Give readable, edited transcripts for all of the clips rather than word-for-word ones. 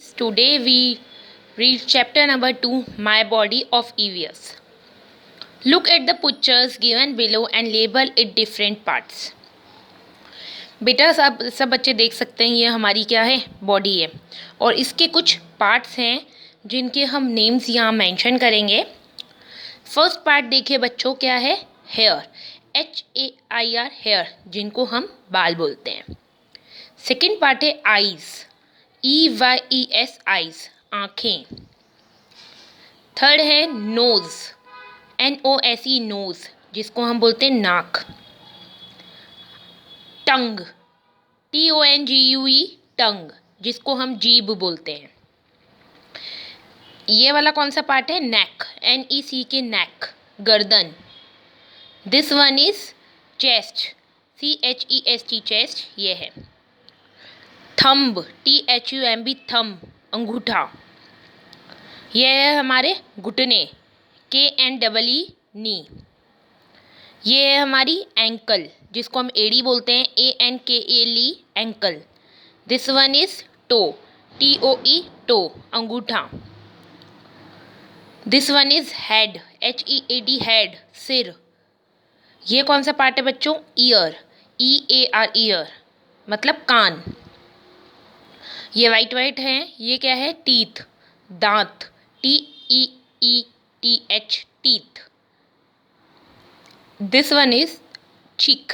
Today we read chapter number 2, My Body of EVS. Look at the pictures given below and label it different parts. बेटा सब बच्चे देख सकते हैं, ये हमारी क्या है, बॉडी है और इसके कुछ पार्ट्स हैं जिनके हम नेम्स यहाँ मेंशन करेंगे। फर्स्ट पार्ट देखिए बच्चों, क्या है, हेयर, HAIR, हेयर, जिनको हम बाल बोलते हैं। सेकेंड पार्ट है आईज, EYES, आईज, आँखें। थर्ड है नोज, NOSE, नोज, जिसको हम बोलते हैं नाक। टंग, TONGUE, टंग, जिसको हम जीभ बोलते हैं। ये वाला कौन सा पार्ट है, नेक, NECK, नेक, गर्दन। This one is chest, CHEST, chest, ये है। थंब, THUMB, थंब, अंगूठा। ये है हमारे घुटने, KNEE, नी। ये है हमारी एंकल, जिसको हम एड़ी बोलते हैं, ANKLE, ankle. This one is toe, TOE, toe, अंगूठा। This one is head, HEAD, head, सिर। ये कौन सा पार्ट है बच्चों, ईयर, EAR, ईयर, मतलब कान। ये वाइट वाइट है, ये क्या है, टीथ, दांत, TEETH, teeth. This one is cheek,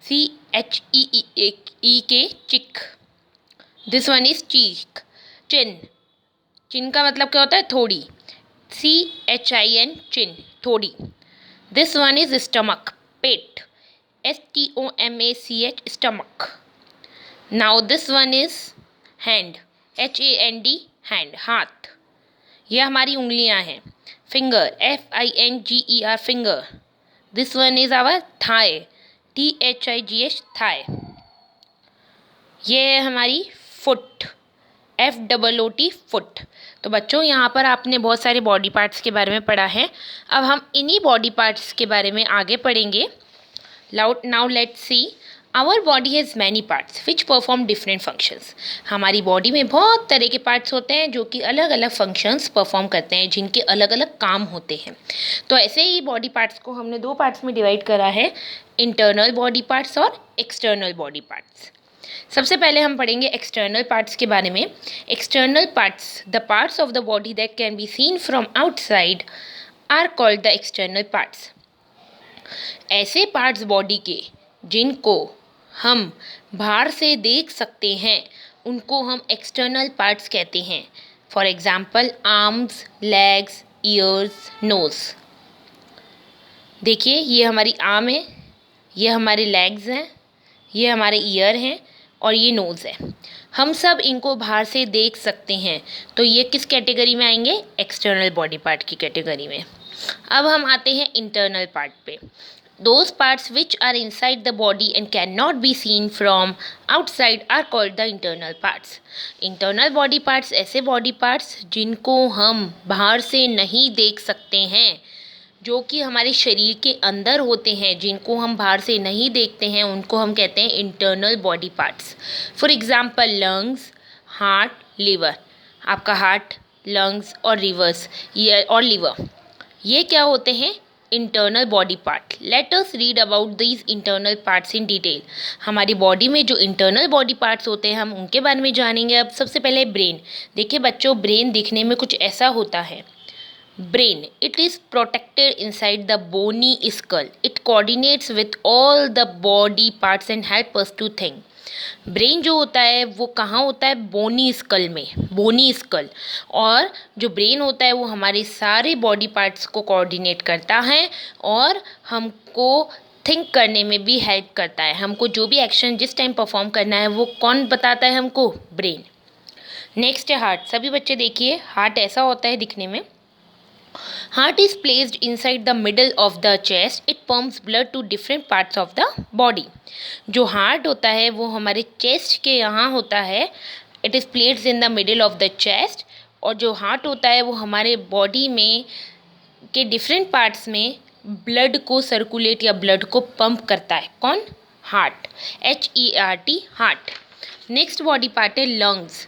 CHEEK, cheek. This one is cheek, chin, chin का मतलब क्या होता है, थोड़ी, CHIN, चिन, थोड़ी। दिस वन इज स्टमक, पेट, STOMACH, stomach. Now this one is hand, HAND, hand, हाथ। ये हमारी उंगलियां हैं। Finger, FINGER, finger. This one is our thigh, THIGH, thigh. ये है हमारी फुट, FOOT, फुट। तो बच्चों यहाँ पर आपने बहुत सारे बॉडी पार्ट्स के बारे में पढ़ा है। अब हम इन्हीं बॉडी पार्ट्स के बारे में आगे पढ़ेंगे। Now let's see, our body has many parts which perform different functions. हमारी बॉडी में बहुत तरह के पार्ट्स होते हैं जो कि अलग अलग फंक्शंस परफॉर्म करते हैं, जिनके अलग अलग काम होते हैं। तो ऐसे ही बॉडी पार्ट्स को हमने दो पार्ट्स में डिवाइड करा है, इंटरनल बॉडी पार्ट्स और एक्सटर्नल बॉडी पार्ट्स। सबसे पहले हम पढ़ेंगे एक्सटर्नल पार्ट्स के बारे में। External parts, the parts of the body that can be seen from outside, are called the external parts. ऐसे पार्ट्स बॉडी के जिनको हम बाहर से देख सकते हैं, उनको हम एक्सटर्नल पार्ट्स कहते हैं। For example, arms, legs, ears, nose. देखिए, ये हमारी आर्म है, ये हमारे लेग्स हैं, ये हमारे ईयर हैं और ये नोज़ है। हम सब इनको बाहर से देख सकते हैं, तो ये किस कैटेगरी में आएंगे, एक्सटर्नल बॉडी पार्ट की कैटेगरी में। अब हम आते हैं इंटरनल पार्ट पे। Those parts which are inside the body and cannot be seen from outside are called the internal parts. Internal body parts ऐसे body parts जिनको हम बाहर से नहीं देख सकते हैं, जो कि हमारे शरीर के अंदर होते हैं, जिनको हम बाहर से नहीं देखते हैं, उनको हम कहते हैं internal body parts. For example, lungs, heart, liver. आपका हार्ट, लंग्स और लिवर, ये क्या होते हैं, internal body part. Let us read about these internal parts in detail. हमारी बॉडी में जो इंटरनल बॉडी पार्ट्स होते हैं, हम उनके बारे में जानेंगे। अब सबसे पहले ब्रेन। देखिए बच्चों, ब्रेन दिखने में कुछ ऐसा होता है। Brain, it is protected inside the bony skull, it coordinates with all the body parts and help us to think. Brain जो होता है वो कहाँ होता है, बोनी स्कल में, बोनी स्कल। और जो ब्रेन होता है वो हमारे सारे बॉडी पार्ट्स को कोऑर्डिनेट करता है और हमको थिंक करने में भी हेल्प करता है। हमको जो भी एक्शन जिस टाइम परफॉर्म करना है वो कौन बताता है हमको, ब्रेन। नेक्स्ट है हार्ट। सभी बच्चे देखिए, हार्ट ऐसा होता है दिखने में। Heart is placed inside the middle of the chest. It pumps blood to different parts of the body. जो हार्ट होता है वो हमारे चेस्ट के यहाँ होता है। It is placed in the middle of the chest. और जो हार्ट होता है वो हमारे बॉडी में के डिफरेंट पार्ट्स में ब्लड को सर्कुलेट या ब्लड को पंप करता है। कौन, heart, HERT, heart. Next body part है lungs.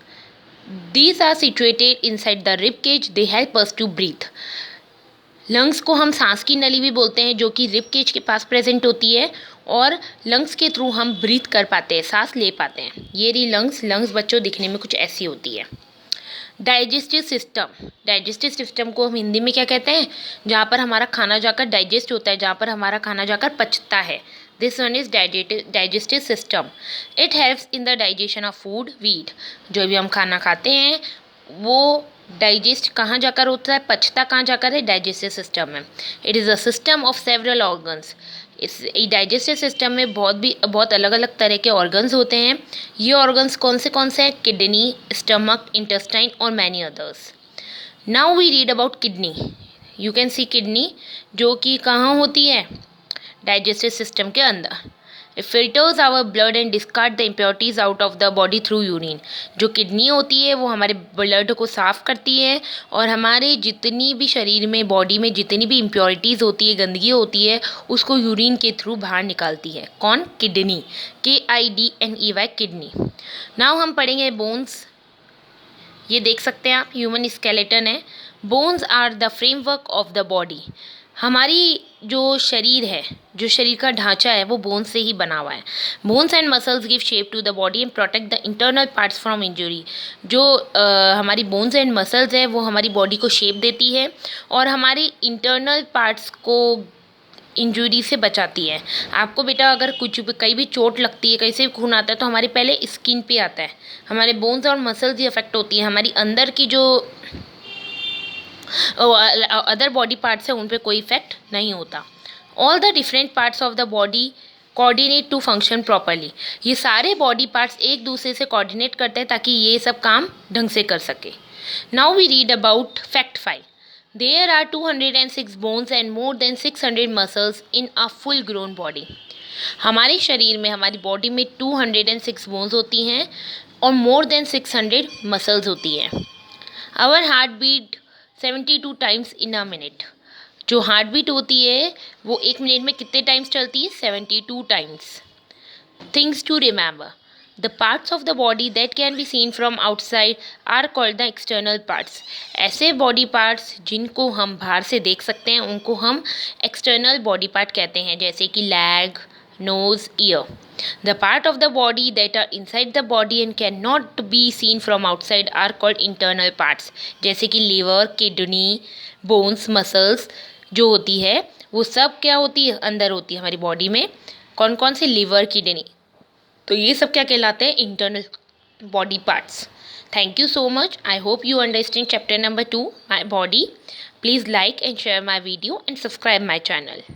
These are situated inside the rib cage. They help us to breathe. Lungs को हम सांस की नली भी बोलते हैं, जो कि रिब केज के पास प्रेजेंट होती है, और लंग्स के थ्रू हम ब्रीथ कर पाते हैं, सांस ले पाते हैं। ये रही लंग्स बच्चों दिखने में कुछ ऐसी होती है। डाइजेस्टिव सिस्टम को हम हिंदी में क्या कहते हैं? जहाँ पर हमारा खाना जाकर डाइजेस्ट होता है, जहाँ पर हमारा खाना जाकर पचता है। This one is digestive system. It helps in the digestion of food we eat. जो भी हम खाना खाते हैं वो डाइजेस्ट कहाँ जाकर होता है, पचता कहाँ जाकर है? डाइजेस्टिव सिस्टम में। It is a system of several organs. इस डाइजेस्टिव सिस्टम में बहुत अलग अलग तरह के ऑर्गन्स होते हैं। ये ऑर्गन्स कौन से हैं? किडनी, स्टमक, इंटेस्टाइन और many others. Now we read about kidney. You can see kidney, जो कि कहाँ होती है? डाइजेस्टिव सिस्टम के अंदर। It filters our blood and discard the impurities out of the body through urine. जो किडनी होती है वो हमारे ब्लड को साफ करती है और हमारे जितनी भी शरीर में, बॉडी में जितनी भी इम्प्योरिटीज़ होती है, गंदगी होती है, उसको यूरिन के थ्रू बाहर निकालती है। कौन? किडनी। KIDNEY, kidney. नाउ हम पढ़ेंगे बोन्स। ये देख सकते हैं आप, ह्यूमन स्केलेटन है। Bones are the framework of the body. हमारी जो शरीर है, जो शरीर का ढांचा है, वो बोन्स से ही बना हुआ है। Bones and muscles give shape to the body and protect the internal parts from injury. जो हमारी बोन्स एंड मसल्स है वो हमारी बॉडी को शेप देती है और हमारी इंटरनल पार्ट्स को इंजरी से बचाती है। आपको बेटा अगर कहीं भी चोट लगती है, कहीं से भी खून आता है, तो हमारे पहले स्किन पे आता है। हमारे बोन्स और मसल्स ही अफेक्ट होती है, हमारी अंदर की जो अदर बॉडी पार्ट्स है उन पे कोई इफेक्ट नहीं होता। All the different parts of the body coordinate to function properly. ये सारे बॉडी पार्ट्स एक दूसरे से कोऑर्डिनेट करते हैं ताकि ये सब काम ढंग से कर सके। Now we read about fact 5। There are 206 bones and more than 600 muscles in a full grown body. हमारे शरीर में, हमारी बॉडी में 206 बोन्स होती हैं और मोर देन 600 मसल्स होती हैं। Our heart beat 72 times in a minute. जो हार्ट बीट होती है वो 1 मिनट में कितने टाइम्स चलती है? 72 times. Things to remember. The parts of the body that can be seen from outside are called the external parts. ऐसे body parts जिनको हम बाहर से देख सकते हैं उनको हम एक्सटर्नल बॉडी पार्ट कहते हैं, जैसे कि lag, nose, ear. The part of the body that are inside the body and cannot be seen from outside are called internal parts. जैसे कि liver, kidney, bones, muscles जो होती है वो सब क्या होती है? अंदर होती है हमारी बॉडी में। कौन कौन से? liver, kidney। तो ये सब क्या कहलाते हैं? internal body parts. Thank you so much. I hope you understand chapter number 2, my body. Please like and share my video and subscribe my channel.